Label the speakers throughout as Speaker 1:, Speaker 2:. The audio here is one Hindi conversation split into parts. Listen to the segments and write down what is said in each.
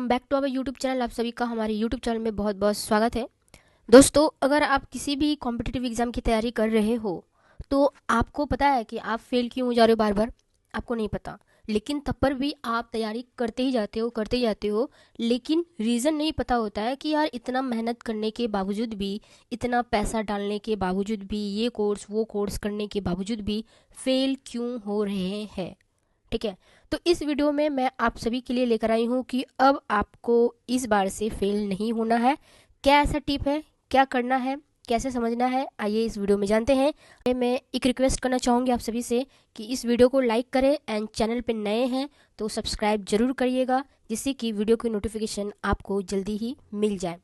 Speaker 1: Back to our YouTube channel. आप सभी का हमारे यूट्यूब चैनल में बहुत बहुत स्वागत है। दोस्तों, अगर आप किसी भी कॉम्पिटिटिव एग्ज़ाम की तैयारी कर रहे हो तो आपको पता है कि आप फेल क्यों हो जा रहे हो बार बार। आपको नहीं पता, लेकिन तब पर भी आप तैयारी करते ही जाते हो। लेकिन रीज़न नहीं पता होता है कि यार इतना मेहनत करने के बावजूद भी, इतना पैसा डालने के बावजूद भी, ये कोर्स वो कोर्स करने के बावजूद भी फेल क्यों हो रहे हैं। ठीक है, तो इस वीडियो में मैं आप सभी के लिए लेकर आई हूँ कि अब आपको इस बार से फेल नहीं होना है। क्या ऐसा टिप है, क्या करना है, कैसे समझना है, आइए इस वीडियो में जानते हैं। मैं एक रिक्वेस्ट करना चाहूँगी आप सभी से कि इस वीडियो को लाइक करें एंड चैनल पे नए हैं तो सब्सक्राइब जरूर करिएगा, जिससे कि वीडियो की नोटिफिकेशन आपको जल्दी ही मिल जाए।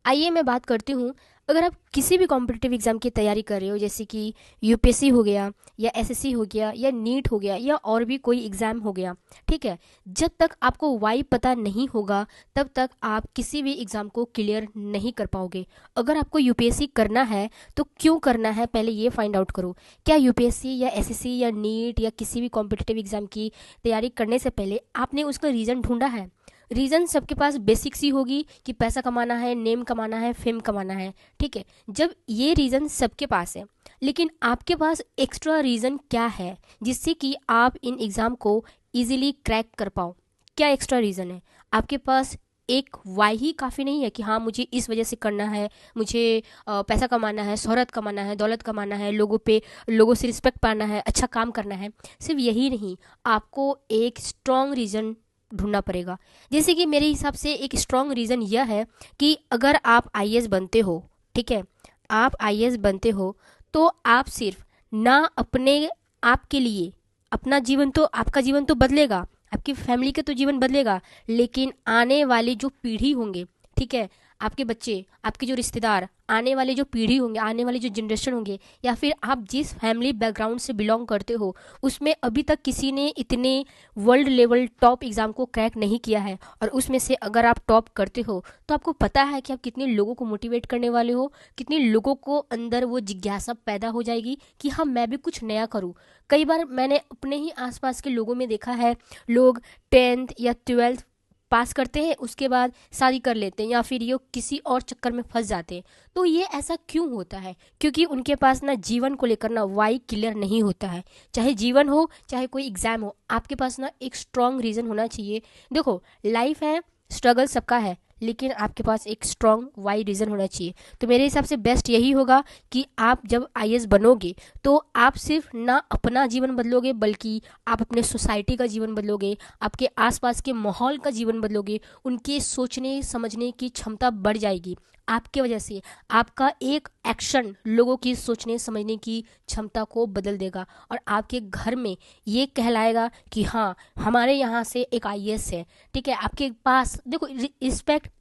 Speaker 1: आइए मैं बात करती हूँ, अगर आप किसी भी कॉम्पिटिटिव एग्ज़ाम की तैयारी कर रहे हो, जैसे कि यूपीएससी हो गया या एसएससी हो गया या नीट हो गया या और भी कोई एग्ज़ाम हो गया, ठीक है, जब तक आपको वाई पता नहीं होगा तब तक आप किसी भी एग्ज़ाम को क्लियर नहीं कर पाओगे। अगर आपको यूपीएससी करना है तो क्यों करना है, पहले ये फाइंड आउट करो। क्या यूपीएससी या एसएससी या नीट या किसी भी कॉम्पिटिटिव एग्ज़ाम की तैयारी करने से पहले आपने उसका रीज़न ढूंढा है? रीज़न सबके पास बेसिक सी होगी कि पैसा कमाना है, नेम कमाना है, फेम कमाना है, ठीक है। जब ये रीज़न सबके पास है, लेकिन आपके पास एक्स्ट्रा रीज़न क्या है जिससे कि आप इन एग्ज़ाम को इजीली क्रैक कर पाओ? क्या एक्स्ट्रा रीज़न है आपके पास? एक वाई ही काफ़ी नहीं है कि हाँ मुझे इस वजह से करना है, मुझे पैसा कमाना है, शोहरत कमाना है, दौलत कमाना है, लोगों से रिस्पेक्ट पाना है, अच्छा काम करना है। सिर्फ यही नहीं, आपको एक स्ट्रॉन्ग रीज़न ढूंढना पड़ेगा। जैसे कि मेरे हिसाब से एक स्ट्रॉन्ग रीज़न यह है कि अगर आप आईएएस बनते हो, ठीक है, आप आईएएस बनते हो तो आप सिर्फ ना अपने आप के लिए, अपना जीवन तो, आपका जीवन तो बदलेगा, आपकी फैमिली का तो जीवन बदलेगा, लेकिन आने वाली जो पीढ़ी होंगे, ठीक है, आपके बच्चे, आपके जो रिश्तेदार, आने वाले जो पीढ़ी होंगे, आने वाले जो जनरेशन होंगे, या फिर आप जिस फैमिली बैकग्राउंड से बिलोंग करते हो उसमें अभी तक किसी ने इतने वर्ल्ड लेवल टॉप एग्ज़ाम को क्रैक नहीं किया है, और उसमें से अगर आप टॉप करते हो तो आपको पता है कि आप कितने लोगों को मोटिवेट करने वाले हो, कितने लोगों को अंदर वो जिज्ञासा पैदा हो जाएगी कि हाँ मैं भी कुछ नया करूँ। कई बार मैंने अपने ही आसपास के लोगों में देखा है, लोग 10th या 12th पास करते हैं, उसके बाद शादी कर लेते हैं या फिर ये किसी और चक्कर में फंस जाते हैं। तो ये ऐसा क्यों होता है? क्योंकि उनके पास ना जीवन को लेकर ना वाई क्लियर नहीं होता है। चाहे जीवन हो, चाहे कोई एग्जाम हो, आपके पास ना एक स्ट्रॉन्ग रीज़न होना चाहिए। देखो, लाइफ है, स्ट्रगल सबका है, लेकिन आपके पास एक स्ट्रॉन्ग वाई रीज़न होना चाहिए। तो मेरे हिसाब से बेस्ट यही होगा कि आप जब आईएएस बनोगे तो आप सिर्फ ना अपना जीवन बदलोगे, बल्कि आप अपने सोसाइटी का जीवन बदलोगे, आपके आसपास के माहौल का जीवन बदलोगे। उनके सोचने समझने की क्षमता बढ़ जाएगी आपके वजह से। आपका एक एक्शन लोगों की सोचने समझने की क्षमता को बदल देगा, और आपके घर में ये कहलाएगा कि हाँ हमारे यहाँ से एक आईएएस है, ठीक है। आपके पास देखो रिस्पेक्ट,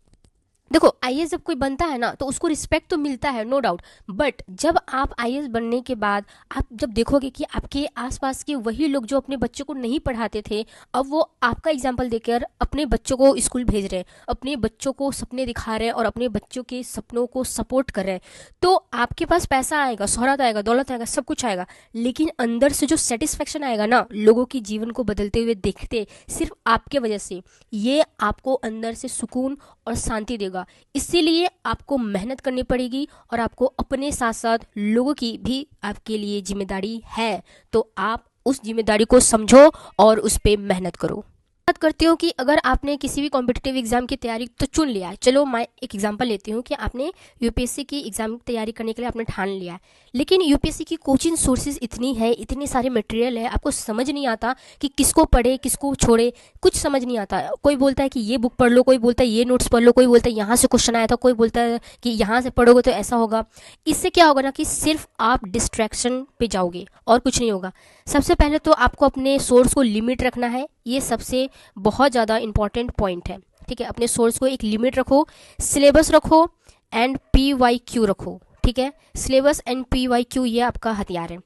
Speaker 1: देखो आईएएस जब कोई बनता है ना तो उसको रिस्पेक्ट तो मिलता है, नो डाउट। बट जब आप आईएएस बनने के बाद आप जब देखोगे कि आपके आसपास के वही लोग जो अपने बच्चों को नहीं पढ़ाते थे, अब वो आपका एग्जाम्पल देकर अपने बच्चों को स्कूल भेज रहे हैं, अपने बच्चों को सपने दिखा रहे हैं और अपने बच्चों के सपनों को सपोर्ट कर रहे हैं, तो आपके पास पैसा आएगा, शोहरत आएगा, दौलत आएगा, सब कुछ आएगा, लेकिन अंदर से जो सेटिस्फेक्शन आएगा ना लोगों की जीवन को बदलते हुए देखते सिर्फ आपके वजह से, ये आपको अंदर से सुकून और शांति देगा। इसीलिए आपको मेहनत करनी पड़ेगी, और आपको अपने साथ साथ लोगों की भी आपके लिए जिम्मेदारी है। तो आप उस जिम्मेदारी को समझो और उस पर मेहनत करो। बात करती हूँ कि अगर आपने किसी भी कॉम्पिटिटिव एग्जाम की तैयारी तो चुन लिया है, चलो मैं एक एग्जांपल लेती हूँ कि आपने यूपीएससी की एग्जाम की तैयारी करने के लिए आपने ठान लिया है, लेकिन यूपीएससी की कोचिंग सोर्सेज इतनी है, इतने सारे मटेरियल है, आपको समझ नहीं आता कि किसको पढ़े किसको छोड़े, कुछ समझ नहीं आता। कोई बोलता है कि ये बुक पढ़ लो, कोई बोलता है ये नोट्स पढ़ लो, कोई बोलता है यहाँ से क्वेश्चन आया था, कोई बोलता है कि यहाँ से पढ़ोगे तो ऐसा होगा। इससे क्या होगा ना कि सिर्फ आप डिस्ट्रैक्शन पे जाओगे और कुछ नहीं होगा। सबसे पहले तो आपको अपने सोर्स को लिमिट रखना है, ये सबसे बहुत ज़्यादा इंपॉर्टेंट पॉइंट है, ठीक है। अपने सोर्स को एक लिमिट रखो, सिलेबस रखो एंड PYQ रखो, ठीक है। सिलेबस एंड PYQ ये आपका हथियार है।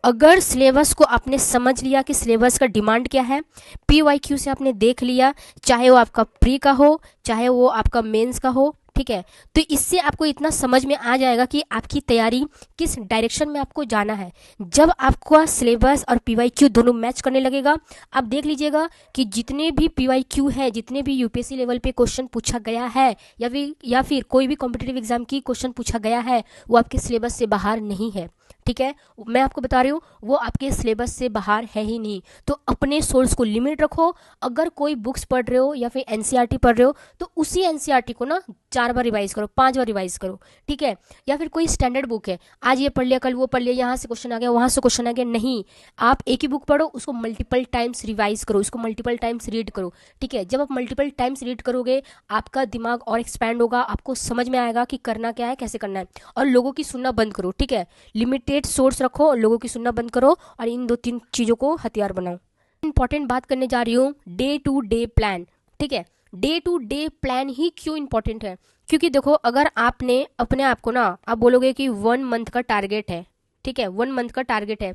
Speaker 1: अगर सिलेबस को आपने समझ लिया कि सिलेबस का डिमांड क्या है, PYQ से आपने देख लिया, चाहे वो आपका प्री का हो चाहे वो आपका मेंस का हो, ठीक ठीक है। तो इससे आपको इतना समझ में आ जाएगा कि आपकी तैयारी किस डायरेक्शन में आपको जाना है। जब आपका सिलेबस और पीवाईक्यू दोनों मैच करने लगेगा, आप देख लीजिएगा कि जितने भी पीवाईक्यू है, जितने भी यूपीएससी लेवल पे क्वेश्चन पूछा गया है या फिर कोई भी कॉम्पिटिटिव एग्जाम की क्वेश्चन पूछा गया है, वो आपके सिलेबस से बाहर नहीं है। ठीक है, मैं आपको बता रही हूँ वो आपके सिलेबस से बाहर है ही नहीं। तो अपने सोर्स को लिमिट रखो। अगर कोई बुक्स पढ़ रहे हो या फिर एनसीईआरटी पढ़ रहे हो तो उसी एनसीईआरटी को ना 4 बार रिवाइज करो, 5 बार रिवाइज करो। ठीक है, या फिर कोई स्टैंडर्ड बुक है, आज ये पढ़ लिया कल वो पढ़ लिया, यहाँ से क्वेश्चन आ गया वहाँ से क्वेश्चन आ गया, नहीं। आप एक ही बुक पढ़ो, उसको मल्टीपल टाइम्स रिवाइज करो, उसको मल्टीपल टाइम्स रीड करो। ठीक है, जब आप मल्टीपल टाइम्स रीड करोगे आपका दिमाग और एक्सपैंड होगा, आपको समझ में आएगा कि करना क्या है, कैसे करना है। और लोगों की सुनना बंद करो। ठीक है, लिमिटेड सोर्स रखो और लोगों की सुनना बंद करो और इन 2-3 चीज़ों को हथियार बनाओ। इंपॉर्टेंट बात करने जा रही हूँ, डे टू डे प्लान। ठीक है, डे टू डे प्लान ही क्यों इंपॉर्टेंट है? क्योंकि देखो, अगर आपने अपने आप को ना, आप बोलोगे कि 1 मंथ का टारगेट है, ठीक है, 1 मंथ का टारगेट है,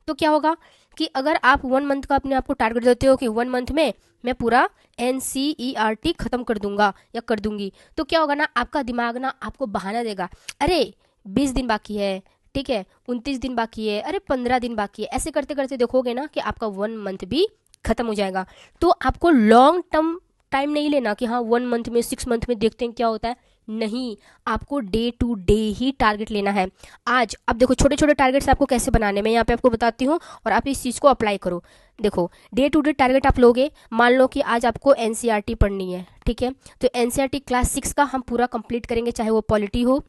Speaker 1: तो क्या होगा कि अगर आप 1 मंथ का अपने आप को टारगेट देते हो कि 1 मंथ में मैं पूरा एनसीईआरटी खत्म कर दूंगा या कर दूंगी, तो क्या होगा ना, आपका दिमाग ना आपको बहाना देगा, अरे 20 दिन बाकी है, ठीक है, 29 दिन बाकी है, अरे 15 दिन बाकी है। ऐसे करते करते देखोगे ना कि आपका 1 मंथ भी खत्म हो जाएगा। तो आपको लॉन्ग टर्म टाइम नहीं लेना कि हाँ 1 मंथ में 6 मंथ में देखते हैं क्या होता है, नहीं। आपको डे टू डे ही टारगेट लेना है। आज अब देखो, छोटे छोटे टारगेट्स आपको कैसे बनाने में यहाँ पे आपको बताती हूँ और आप इस चीज़ को अप्लाई करो। देखो, डे टू डे टारगेट आप लोगे, मान लो कि आज आपको एनसीईआरटी पढ़नी है, ठीक है, तो एनसीईआरटी क्लास 6 का हम पूरा कंप्लीट करेंगे, चाहे वो पॉलिटी हो,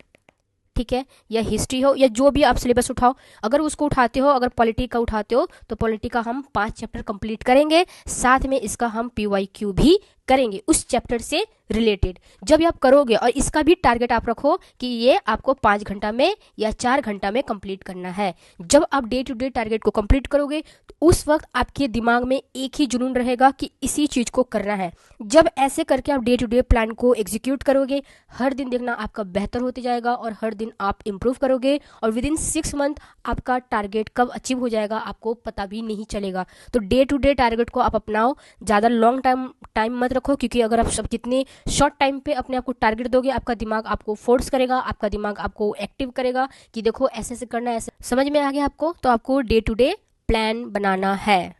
Speaker 1: ठीक है, या हिस्ट्री हो, या जो भी आप सिलेबस उठाओ। अगर उसको उठाते हो, अगर पॉलिटी का उठाते हो तो पॉलिटी का हम 5 चैप्टर कंप्लीट करेंगे, साथ में इसका हम पीवाईक्यू भी करेंगे उस चैप्टर से रिलेटेड। जब ये आप करोगे और इसका भी टारगेट आप रखो कि ये आपको 5 घंटा में या 4 घंटा में कंप्लीट करना है। जब आप डे टू डे टारगेट को कंप्लीट करोगे तो उस वक्त आपके दिमाग में एक ही जुनून रहेगा कि इसी चीज को करना है। जब ऐसे करके आप डे टू डे प्लान को एग्जीक्यूट करोगे, हर दिन देखना आपका बेहतर होते जाएगा और हर दिन आप इंप्रूव करोगे और विद इन 6 मंथ आपका टारगेट कब अचीव हो जाएगा आपको पता भी नहीं चलेगा। तो डे टू डे टारगेट को आप अपनाओ, ज़्यादा लॉन्ग टाइम मत रखो, क्योंकि अगर आप सब जितने शॉर्ट टाइम पे अपने आप को टारगेट दोगे, आपका दिमाग आपको फोर्स करेगा, आपका दिमाग आपको एक्टिव करेगा कि देखो ऐसे ऐसे करना है। ऐसे समझ में आ गया आपको? तो आपको डे टू डे प्लान बनाना है।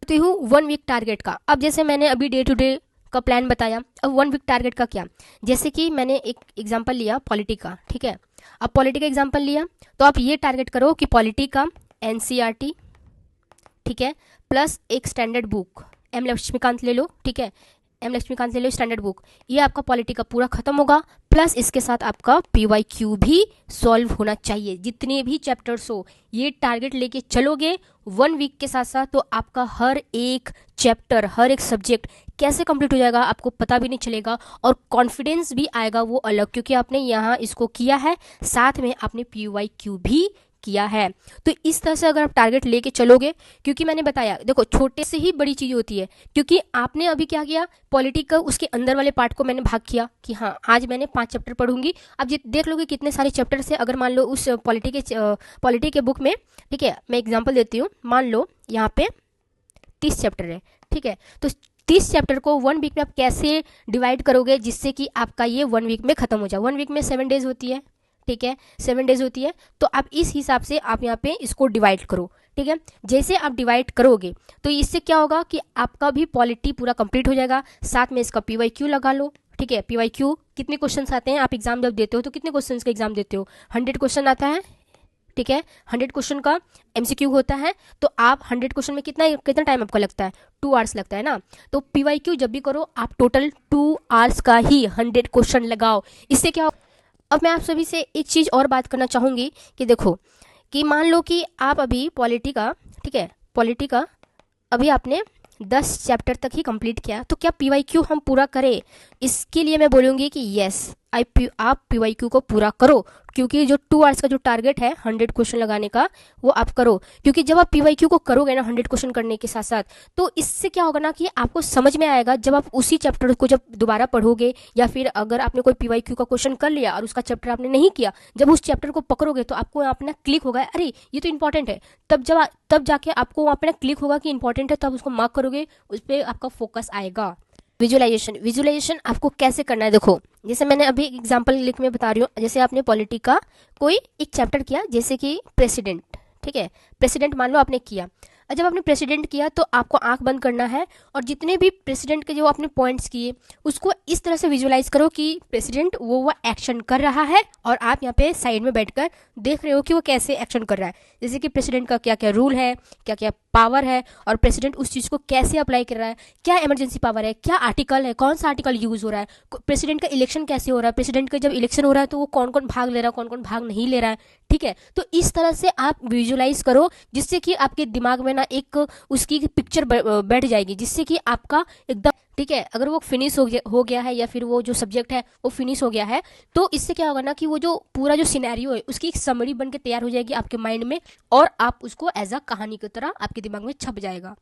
Speaker 1: तो हूँ 1 वीक टारगेट का। अब जैसे मैंने अभी डे टू डे का प्लान बताया, अब 1 वीक टारगेट का क्या? जैसे कि मैंने एक एग्जांपल लिया पॉलिटी का, ठीक है, अब पॉलिटी का एग्जांपल लिया तो आप ये टारगेट करो कि पॉलिटी का एनसीईआरटी, ठीक है, प्लस एक स्टैंडर्ड बुक एम लक्ष्मीकांत ले लो, ठीक है, एम लक्ष्मीकांत ले लो स्टैंडर्ड बुक, ये आपका पॉलिटी का पूरा खत्म होगा, प्लस इसके साथ आपका पीवाईक्यू भी सॉल्व होना चाहिए, जितने भी चैप्टर्स हो। ये टारगेट लेके चलोगे 1 वीक के साथ साथ तो आपका हर एक चैप्टर, हर एक सब्जेक्ट कैसे कंप्लीट हो जाएगा आपको पता भी नहीं चलेगा और कॉन्फिडेंस भी आएगा वो अलग, क्योंकि आपने यहाँ इसको किया है, साथ में आपने पीवाईक्यू भी किया है। तो इस तरह से अगर आप टारगेट लेके चलोगे, क्योंकि मैंने बताया देखो छोटे से ही बड़ी चीज होती है, क्योंकि आपने अभी क्या किया, पॉलिटी का उसके अंदर वाले पार्ट को मैंने भाग किया कि हाँ आज मैंने 5 चैप्टर पढ़ूंगी। अब देख लोगे कितने सारे चैप्टर से, अगर मान लो उस पॉलिटी के बुक में, ठीक है, मैं एग्जाम्पल देती हूँ, मान लो यहाँ पे 30 चैप्टर है, ठीक है, तो 30 चैप्टर को 1 वीक में आप कैसे डिवाइड करोगे जिससे कि आपका ये 1 वीक में खत्म हो जाए। 1 वीक में 7 डेज होती है, ठीक है, 7 डेज होती है, तो आप इस हिसाब से आप यहाँ पे इसको डिवाइड करो, ठीक है। जैसे आप डिवाइड करोगे तो इससे क्या होगा कि आपका भी पॉलिटी पूरा कंप्लीट हो जाएगा, साथ में इसका पीवाईक्यू लगा लो, ठीक है। पीवाईक्यू कितने क्वेश्चन आते हैं, आप एग्जाम जब देते हो तो कितने क्वेश्चन का एग्जाम देते हो, 100 क्वेश्चन आता है, ठीक है, 100 क्वेश्चन का एमसीक्यू होता है, तो आप 100 क्वेश्चन में कितना टाइम आपका लगता है, 2 आवर्स लगता है ना। तो पीवाईक्यू जब भी करो आप टोटल 2 आवर्स का ही 100 क्वेश्चन लगाओ। इससे क्या, अब मैं आप सभी से एक चीज़ और बात करना चाहूँगी कि देखो कि मान लो कि आप अभी पॉलिटी का, ठीक है, पॉलिटी का अभी आपने 10 चैप्टर तक ही कंप्लीट किया, तो क्या पीवाईक्यू हम पूरा करें? इसके लिए मैं बोलूँगी कि यस, आप पीवाईक्यू को पूरा करो, क्योंकि जो 2 आवर्स का जो टारगेट है 100 क्वेश्चन लगाने का वो आप करो, क्योंकि जब आप पीवाईक्यू को करोगे ना 100 क्वेश्चन करने के साथ साथ, तो इससे क्या होगा ना कि आपको समझ में आएगा, जब आप उसी चैप्टर को जब दोबारा पढ़ोगे या फिर अगर आपने कोई पीवाईक्यू का क्वेश्चन कर लिया और उसका चैप्टर आपने नहीं किया, जब उस चैप्टर को पकड़ोगे तो आपको अपना क्लिक होगा, अरे ये तो इंपॉर्टेंट है, तब जाके आपको वहाँ पे क्लिक होगा कि इंपॉर्टेंट है, तब उसको मार्क करोगे, उस पर आपका फोकस आएगा। विजुअलाइजेशन, विजुअलाइजेशन आपको कैसे करना है, देखो जैसे मैंने अभी एग्जांपल लिख में बता रही हूँ। जैसे आपने पॉलिटी का कोई एक चैप्टर किया, जैसे कि प्रेसिडेंट, ठीक है, प्रेसिडेंट मान लो आपने किया। और जब आपने प्रेसिडेंट किया तो आपको आंख बंद करना है और जितने भी प्रेसिडेंट के जो आपने पॉइंट्स किए उसको इस तरह से विजुअलाइज करो कि प्रेसिडेंट वो एक्शन कर रहा है और आप यहाँ पे साइड में बैठकर देख रहे हो कि वो कैसे एक्शन कर रहा है। जैसे कि प्रेसिडेंट का क्या क्या रूल है, क्या क्या पावर है, और प्रेसिडेंट उस चीज़ को कैसे अप्लाई कर रहा है, क्या इमरजेंसी पावर है, क्या आर्टिकल है, कौन सा आर्टिकल यूज हो रहा है, प्रेसिडेंट का इलेक्शन कैसे हो रहा है, प्रेसिडेंट का जब इलेक्शन हो रहा है तो वो कौन कौन भाग ले रहा है, कौन कौन भाग नहीं ले रहा है। ठीक है, तो इस तरह से आप विजुलाइज करो जिससे कि आपके दिमाग में ना एक उसकी पिक्चर बैठ जाएगी, जिससे कि आपका एकदम, ठीक है, अगर वो फिनिश हो गया है या फिर वो जो सब्जेक्ट है वो फिनिश हो गया है तो इससे क्या होगा ना कि वो जो पूरा जो सिनेरियो है उसकी एक समरी बन के तैयार हो जाएगी आपके माइंड में और आप उसको एज अ कहानी की तरह आपके दिमाग में छप जाएगा।